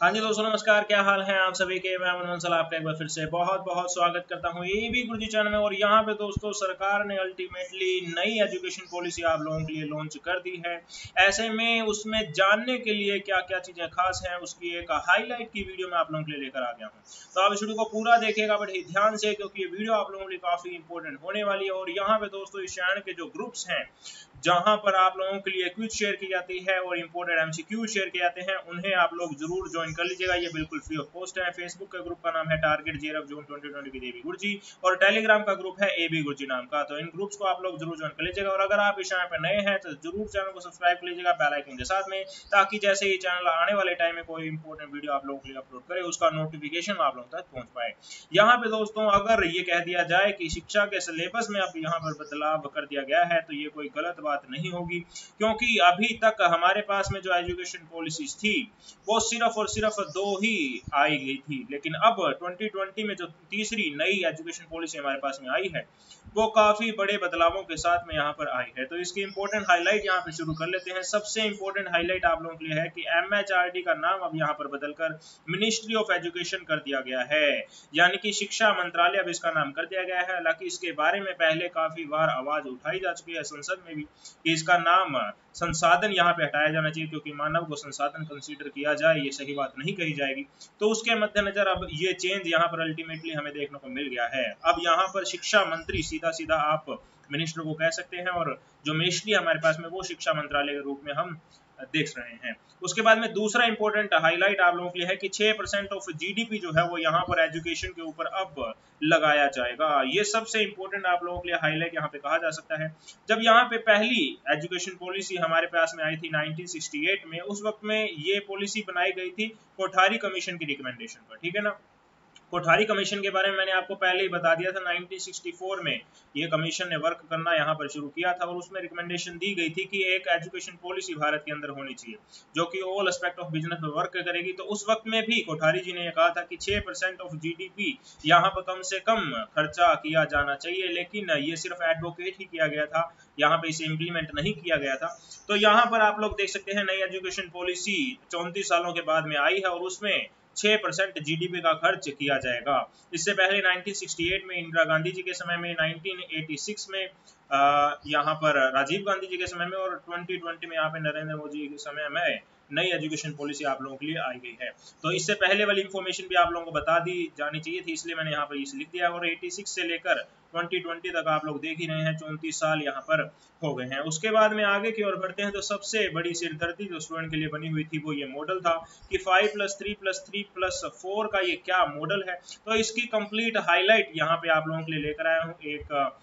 हाँ जी दोस्तों नमस्कार, क्या हाल है आप सभी के। मैं मनमोहन सलाह आपका एक बार फिर से बहुत बहुत स्वागत करता हूँ एबी गुरुजी चैनल में। और यहाँ पे दोस्तों सरकार ने अल्टीमेटली नई एजुकेशन पॉलिसी आप लोगों के लिए लॉन्च कर दी है। ऐसे में उसमें जानने के लिए क्या क्या चीज़ें खास हैं उसकी एक हाईलाइट की वीडियो मैं आप लोगों के लिए लेकर आ गया हूँ। तो आप इस वीडियो को पूरा देखिएगा बड़े ध्यान से, क्योंकि ये वीडियो आप लोगों के लिए काफ़ी इंपॉर्टेंट होने वाली है। और यहाँ पे दोस्तों इस चैनल के जो ग्रुप्स हैं जहां पर आप लोगों के लिए क्विज शेयर की जाती है और इंपोर्टेड एमसीक्यू शेयर किए जाते हैं, उन्हें आप लोग जरूर ज्वाइन कर लीजिएगा। ये बिल्कुल फ्री ऑफ कॉस्ट है। फेसबुक का ग्रुप का नाम है target JRF zone 2020 with AB Guruji, और टेलीग्राम का ग्रुप है एबी गुरुजी नाम का। तो इन ग्रुप्स को आप लोग जरूर ज्वाइन कर लीजिएगा। और अगर आप इस चैनल पर नए हैं तो जरूर चैनल को सब्सक्राइब कर लीजिएगा बेल आइकन के साथ में, ताकि जैसे ये चैनल आने वाले टाइम में कोई इंपॉर्टेंट वीडियो आप लोगों के लिए अपलोड करे उसका नोटिफिकेशन आप लोगों तक पहुंच पाए। यहाँ पे दोस्तों अगर ये कह दिया जाए कि शिक्षा के सिलेबस में अब यहाँ पर बदलाव कर दिया गया है तो ये कोई गलत बात नहीं होगी, क्योंकि अभी तक हमारे पास में जो एजुकेशन पॉलिसीज थी वो सिर्फ और सिर्फ दो ही आई गई थी। लेकिन अब 2020 में जो तीसरी नई एजुकेशन पॉलिसी हमारे पास में आई है वो काफी बड़े बदलावों के साथ में यहाँ पर आई है। तो इसकी इंपॉर्टेंट हाईलाइट यहाँ पे शुरू कर लेते हैं। सबसे इंपॉर्टेंट हाईलाइट आप लोगों के लिए है कि एमएचआरडी का नाम अब यहाँ पर बदलकर मिनिस्ट्री ऑफ एजुकेशन कर दिया गया है, यानी कि शिक्षा मंत्रालय अब इसका नाम कर दिया गया है। हालांकि इसके बारे में पहले काफी बार आवाज उठाई जा चुकी है संसद में भी कि इसका नाम संसाधन यहाँ पे हटाया जाना चाहिए, क्योंकि मानव को संसाधन कंसीडर किया जाए ये सही बात नहीं कही जाएगी। तो उसके मद्देनजर अब ये चेंज यहाँ पर अल्टीमेटली हमें देखने को मिल गया है। अब यहाँ पर शिक्षा मंत्री सीधा सीधा आप मिनिस्टर को कह सकते हैं, और जो मिनिस्ट्री हमारे पास में वो शिक्षा मंत्रालय के रूप में हम देख रहे हैं। उसके बाद में दूसरा इंपॉर्टेंट हाईलाइट आप लोगों के लिए है कि 6% ऑफ जीडीपी जो है वो यहाँ पर एजुकेशन के ऊपर अब लगाया जाएगा। ये सबसे इंपॉर्टेंट आप लोगों के लिए हाईलाइट यहाँ पे कहा जा सकता है। जब यहाँ पे पहली एजुकेशन पॉलिसी हमारे पास में आई थी 1968 में, उस वक्त में ये पॉलिसी बनाई गई थी कोठारी कमीशन की रिकमेंडेशन पर, ठीक है ना। कोठारी कमीशन के बारे में मैंने आपको पहले ही बता दिया था। 1964 में ये कमीशन ने वर्क करना यहाँ पर शुरू किया था, और उसमें रिकमेंडेशन दी गई थी कि एक एजुकेशन पॉलिसी भारत के अंदर होनी चाहिए जो कि ऑल एस्पेक्ट ऑफ बिजनेस में वर्क करेगी। तो उस वक्त में भी कोठारी जी ने यह कहा था कि 6% ऑफ जीडीपी यहाँ पर कम से कम खर्चा किया जाना चाहिए, लेकिन ये सिर्फ एडवोकेट ही किया गया था, यहाँ पे इसे इम्प्लीमेंट नहीं किया गया था। तो यहाँ पर आप लोग देख सकते हैं नई एजुकेशन पॉलिसी 34 सालों के बाद में आई है, और उसमें 6% जीडीपी का खर्च किया जाएगा। इससे पहले 1968 में इंदिरा गांधी जी के समय में, 1986 में यहाँ पर राजीव गांधी जी के समय में, और 2020 में यहाँ पे नरेंद्र मोदी के समय में नई एजुकेशन पॉलिसी आप लोगों के लिए आई गई है। तो इससे पहले वाली इंफॉर्मेशन भी आप लोगों को बता दी जानी चाहिए थी, इसलिए मैंने यहाँ पर इसे लिख दिया। और 86 से लेकर 2020 तक आप लोग देख ही रहे हैं 34 साल यहाँ पर हो गए हैं। उसके बाद में आगे की ओर बढ़ते हैं तो सबसे बड़ी सिरदर्दी जो स्टूडेंट के लिए बनी हुई थी वो ये मॉडल था कि 5+3+3+4 का ये क्या मॉडल है। तो इसकी कंप्लीट हाईलाइट यहाँ पे आप लोगों के लिए लेकर आया हूँ, एक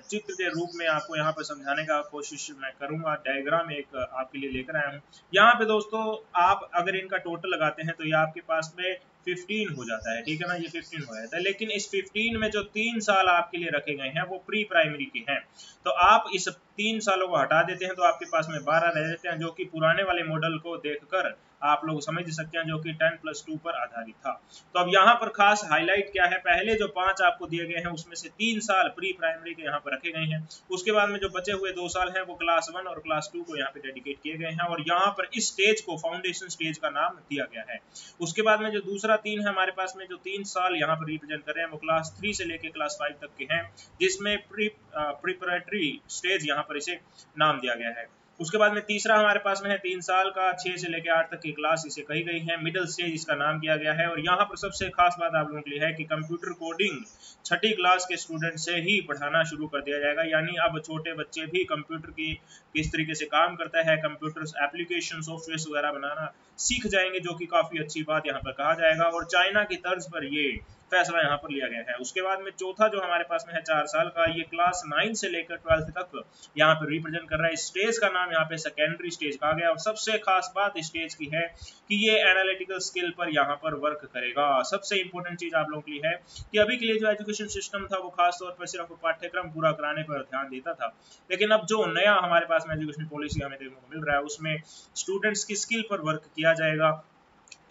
चित्र के रूप में आपको यहाँ पर समझाने का कोशिश मैं करूंगा। डायग्राम एक आपके लिए लेकर आया हूँ। यहाँ पे दोस्तों आप अगर इनका टोटल लगाते हैं तो ये आपके पास में 15 हो जाता है, ठीक है ना। ये 15 हो जाता है, लेकिन इस 15 में जो 3 साल आपके लिए रखे गए हैं वो प्री प्राइमरी के हैं। तो आप इस 3 सालों को हटा देते हैं तो आपके पास में 12 रह जाते हैं, जो कि पुराने वाले मॉडल को देखकर आप लोग समझ सकते हैं, जो कि 10+2 पर आधारित था। तो अब यहाँ पर खास हाईलाइट क्या है, पहले जो 5 आपको दिए गए हैं उसमें से 3 साल प्री प्राइमरी के यहाँ पर रखे गए हैं। उसके बाद में जो बचे हुए 2 साल हैं वो क्लास 1 और क्लास 2 को यहाँ पे डेडिकेट किए गए हैं, और यहाँ पर इस स्टेज को फाउंडेशन स्टेज का नाम दिया गया है। उसके बाद में जो दूसरा 3 है हमारे पास में, जो 3 साल यहाँ पर रिप्रेजेंट कर रहे हैं वो क्लास 3 से लेकर क्लास 5 तक के हैं, जिसमें प्रिपरेटरी स्टेज यहाँ पर इसे नाम दिया गया है। उसके बाद में तीसरा हमारे पास में है 3 साल का, 6 से लेकर 8 तक की क्लास इसे कही गई है, मिडिल स्टेज इसका नाम किया गया है। और यहाँ पर सबसे खास बात आप लोगों के लिए है कि कंप्यूटर कोडिंग 6ठी क्लास के स्टूडेंट से ही पढ़ाना शुरू कर दिया जाएगा, यानी अब छोटे बच्चे भी कंप्यूटर की किस तरीके से काम करता है, कंप्यूटर एप्लीकेशन सॉफ्टवेयर वगैरह बनाना सीख जाएंगे, जो कि काफी अच्छी बात यहाँ पर कहा जाएगा। और चाइना की तर्ज पर ये फैसला यहाँ पर लिया गया है। उसके बाद में चौथा जो हमारे पास में है 4 साल का, ये क्लास 9 से लेकर 12th तक यहाँ पर रिप्रेजेंट कर रहा है। स्टेज का नाम यहाँ पे सेकेंडरी स्टेज कहा गया। और सबसे खास बात स्टेज की है कि ये एनालिटिकल स्किल पर यहाँ पर वर्क करेगा। सबसे इंपॉर्टेंट चीज आप लोगों के लिए है कि अभी के लिए जो एजुकेशन सिस्टम था वो खास तौर पर सिर्फ पाठ्यक्रम पूरा कराने पर ध्यान देता था, लेकिन अब जो नया हमारे पास में एजुकेशन पॉलिसी हमें देखने को मिल रहा है उसमें स्टूडेंट्स की स्किल पर वर्क किया जाएगा।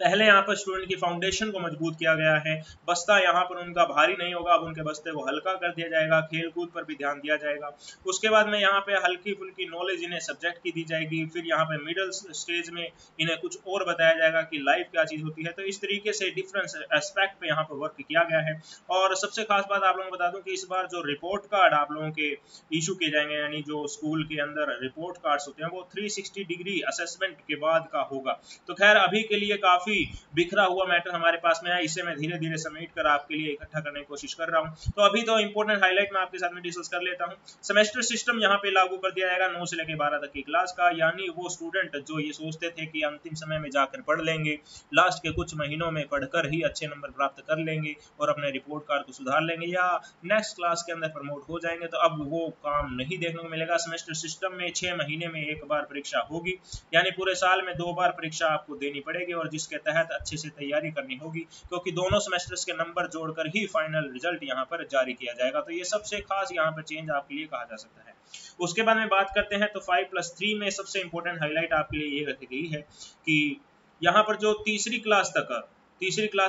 पहले यहाँ पर स्टूडेंट की फाउंडेशन को मजबूत किया गया है, बस्ता यहाँ पर उनका भारी नहीं होगा, अब उनके बस्ते को हल्का कर दिया जाएगा, खेल कूद पर भी ध्यान दिया जाएगा। उसके बाद में यहाँ पे हल्की फुल्की नॉलेज इन्हें सब्जेक्ट की दी जाएगी, फिर यहाँ पे मिडिल स्टेज में इन्हें कुछ और बताया जाएगा कि लाइफ क्या चीज़ होती है। तो इस तरीके से डिफरेंट एस्पेक्ट पे यहाँ पर वर्क किया गया है। और सबसे खास बात आप लोगों को बता दूं कि इस बार जो रिपोर्ट कार्ड आप लोगों के इशू किए जाएंगे, यानी जो स्कूल के अंदर रिपोर्ट कार्ड्स होते हैं, वो 360 डिग्री असेसमेंट के बाद का होगा। तो खैर अभी के लिए काफ़ी बिखरा हुआ मैटर हमारे पास में है, इसे मैं धीरे धीरे समेट कर आपके लिए इकट्ठा करने की कोशिश कर रहा हूं। तो अभी तो इंपॉर्टेंट हाईलाइट मैं आपके साथ में डिस्कस कर लेता हूं। सेमेस्टर सिस्टम यहां पे लागू कर दिया जाएगा 9 से लेकर 12 तक की क्लास का, यानी वो स्टूडेंट जो ये सोचते थे कि अंतिम समय में जाकर पढ़ लेंगे, लास्ट के कुछ महीनों में पढ़कर ही अच्छे नंबर प्राप्त कर लेंगे और अपने रिपोर्ट कार्ड को सुधार लेंगे या नेक्स्ट क्लास के अंदर प्रमोट हो जाएंगे, तो अब वो काम नहीं देखने को मिलेगा। सेमेस्टर सिस्टम में 6 महीने में एक बार परीक्षा होगी, यानी पूरे साल में 2 बार परीक्षा आपको देनी पड़ेगी और जिसके तहत अच्छे से तैयारी करनी होगी, क्योंकि दोनों सेमेस्टर्स के नंबर जोड़कर ही फाइनल रिजल्ट यहाँ पर जारी किया जाएगा। तो ये सबसे खास यहाँ पर चेंज आपके लिए कहा जा सकता है। उसके बाद में बात करते हैं तो 5+3 में सबसे इंपॉर्टेंट हाईलाइट आपके लिए ये रखी गई है कि यहाँ पर जो तीसरी क्लास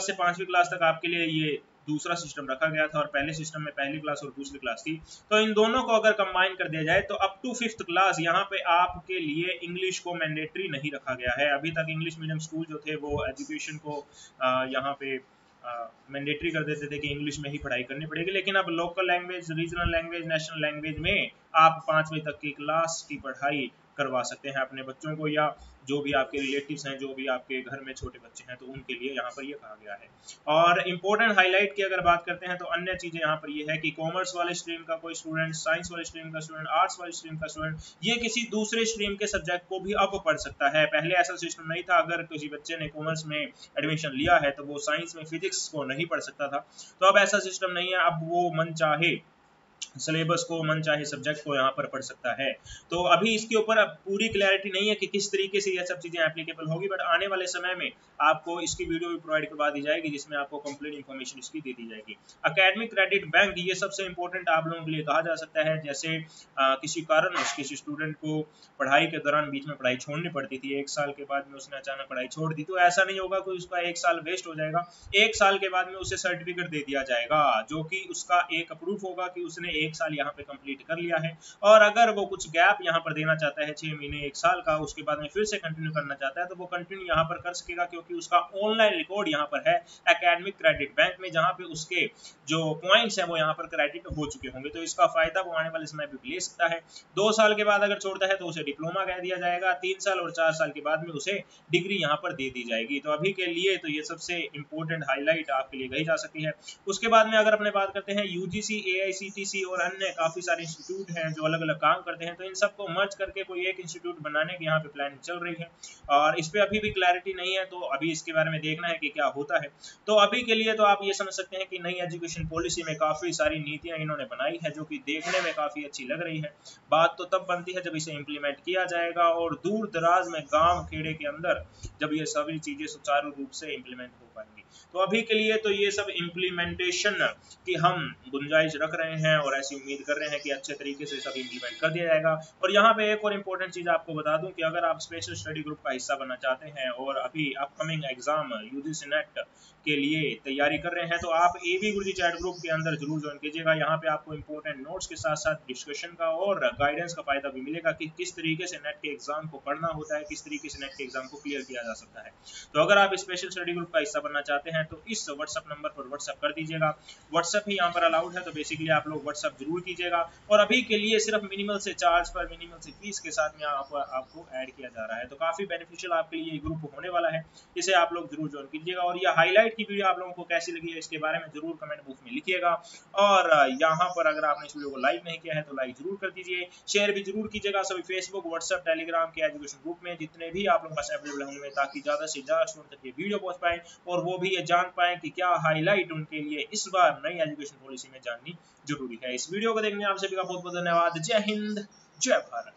से 5वीं क्लास तक आपके लिए ये दूसरा सिस्टम रखा गया था और पहले सिस्टम में पहली क्लास और दूसरी क्लास थी, तो इन दोनों को अगर कंबाइन कर दिया जाए तो अप टू 5th क्लास यहाँ पे आपके लिए इंग्लिश को मैंडेटरी नहीं रखा गया है। अभी तक इंग्लिश मीडियम स्कूल जो थे वो एजुकेशन को यहाँ पे मैंडेटरी कर देते थे कि इंग्लिश में ही पढ़ाई करनी पड़ेगी, लेकिन अब local language, regional language, national language में आप 5वीं तक की क्लास की पढ़ाई करवा सकते हैं अपने बच्चों को, या जो भी आपके रिलेटिव्स हैं, जो भी आपके घर में छोटे बच्चे हैं, तो उनके लिए यहाँ पर ये कहा गया है। और इम्पोर्टेंट हाईलाइट की अगर बात करते हैं तो अन्य चीज़ें यहाँ पर ये है कि कॉमर्स वाले स्ट्रीम का कोई स्टूडेंट, साइंस वाले स्ट्रीम का स्टूडेंट, आर्ट्स वाले स्ट्रीम का स्टूडेंट ये किसी दूसरे स्ट्रीम के सब्जेक्ट को भी अब पढ़ सकता है। पहले ऐसा सिस्टम नहीं था, अगर किसी बच्चे ने कॉमर्स में एडमिशन लिया है तो वो साइंस में फिजिक्स को नहीं पढ़ सकता था, तो अब ऐसा सिस्टम नहीं है, अब वो मन चाहे सिलेबस को, मन चाहे सब्जेक्ट को यहाँ पर पढ़ सकता है। तो अभी इसके ऊपर पूरी क्लैरिटी नहीं है कि किस तरीके से ये सब चीज़ें एप्लीकेबल होगी, बट आने वाले समय में आपको इसकी वीडियो भी प्रोवाइड करवा दी जाएगी जिसमें आपको कंप्लीट इन्फॉर्मेशन इसकी दे दी जाएगी। एकेडमिक क्रेडिट बैंक ये सबसे इंपॉर्टेंट आप लोगों के लिए कहा जा सकता है। जैसे किसी कारण किसी स्टूडेंट को पढ़ाई के दौरान बीच में पढ़ाई छोड़नी पड़ती थी, 1 साल के बाद में उसने अचानक पढ़ाई छोड़ दी, तो ऐसा नहीं होगा कि उसका 1 साल वेस्ट हो जाएगा। 1 साल के बाद में उसे सर्टिफिकेट दे दिया जाएगा जो कि उसका एक प्रूफ होगा कि उसने 1 साल यहाँ पे कंप्लीट कर लिया है। और अगर वो कुछ गैप यहाँ पर देना चाहता है 6 महीने 1 साल का, उसके बाद में फिर से कंटिन्यू करना चाहता है, तो वो कंटिन्यू यहाँ पर कर सकेगा, क्योंकि उसका ऑनलाइन रिकॉर्ड यहाँ पर है एकेडमिक क्रेडिट बैंक में, जहाँ पे उसके जो पॉइंट्स हैं वो यहाँ पर क्रेडिट हो चुके होंगे। तो इसका फायदा वो आने वाले समय में ले सकता है। 2 साल के बाद अगर छोड़ता है तो उसे डिप्लोमा कह दिया जाएगा, 3 साल और 4 साल के बाद में उसे डिग्री यहाँ पर दे दी जाएगी। तो अभी के लिए तो ये सबसे इंपॉर्टेंट हाईलाइट आपके लिए कही जा सकती है। उसके बाद में अगर अपने बात करते हैं यूजीसी, एआईसीटीसी और अन्य काफी सारे इंस्टीट्यूट हैं जो अलग अलग काम करते हैं, तो इन सबको मर्ज करके कोई एक इंस्टीट्यूट बनाने की यहाँ पे प्लानिंग चल रही है और इस पे अभी भी क्लैरिटी नहीं है, तो अभी इसके बारे में देखना है कि क्या होता है। तो अभी के लिए तो आप ये समझ सकते हैं कि नई एजुकेशन पॉलिसी में काफी सारी नीतियां इन्होंने बनाई है जो कि देखने में काफी अच्छी लग रही है। बात तो तब बनती है जब इसे इम्प्लीमेंट किया जाएगा और दूर दराज में गांव खेड़े के अंदर जब ये सभी चीजें सुचारू रूप से इम्प्लीमेंट हो पाएंगी। तो अभी के लिए तो ये सब इम्प्लीमेंटेशन की हम गुंजाइश रख रहे हैं और ऐसी उम्मीद कर रहे हैं कि अच्छे तरीके से सब इम्प्लीमेंट कर दिया जाएगा। और यहाँ पे एक और इम्पोर्टेंट चीज आपको बता दूं कि अगर आप स्पेशल स्टडी ग्रुप का हिस्सा बनना चाहते हैं और अभी अपकमिंग एग्जाम यूजीसी नेट के लिए तैयारी कर रहे हैं, तो आप एबी गुरुजी चैट ग्रुप के अंदर जरूर ज्वाइन कीजिएगा। यहाँ पे आपको इंपॉर्टेंट नोट्स के साथ साथ डिस्कशन का और गाइडेंस का फायदा भी मिलेगा कि किस तरीके से नेट के एग्जाम को पढ़ना होता है, किस तरीके से नेट के एग्जाम को क्लियर किया जा सकता है। तो अगर आप स्पेशल स्टडी ग्रुप का हिस्सा बनना चाहते हैं तो इस व्हाट्सएप नंबर पर व्हाट्सएप कर दीजिएगा। व्हाट्सएप ही यहाँ पर अलाउड है, तो बेसिकली आप लोग व्हाट्सएप जरूर कीजिएगा। और अभी के लिए सिर्फ मिनिमल से चार्ज पर, मिनिमल से फीस के साथ में आपको ऐड किया जा रहा है, तो काफी बेनिफिशियल आपके लिए ये ग्रुप होने वाला है, इसे आप लोग जरूर ज्वाइन कीजिएगा। और यह हाईलाइट की वीडियो आप लोगों को कैसी लगी है इसके बारे में जरूर कमेंट बॉक्स में लिखिएगा। और यहाँ पर अगर आपने इस वीडियो को लाइक नहीं किया है तो लाइक जरूर कर दीजिए, शेयर भी जरूर कीजिएगा सभी फेसबुक, व्हाट्सएप, टेलीग्राम के एजुकेशन ग्रुप में जितने भी आप लोगों के पास अवेलेबल होंगे, ताकि ज्यादा से ज्यादा स्टूडेंट तक ये वीडियो पहुंच पाए और वो भी ये जान पाए कि क्या हाईलाइट उनके लिए इस बार नई एजुकेशन पॉलिसी में जाननी जरूरी है। इस वीडियो को देखने आप सभी का बहुत बहुत धन्यवाद। जय हिंद, जय भारत।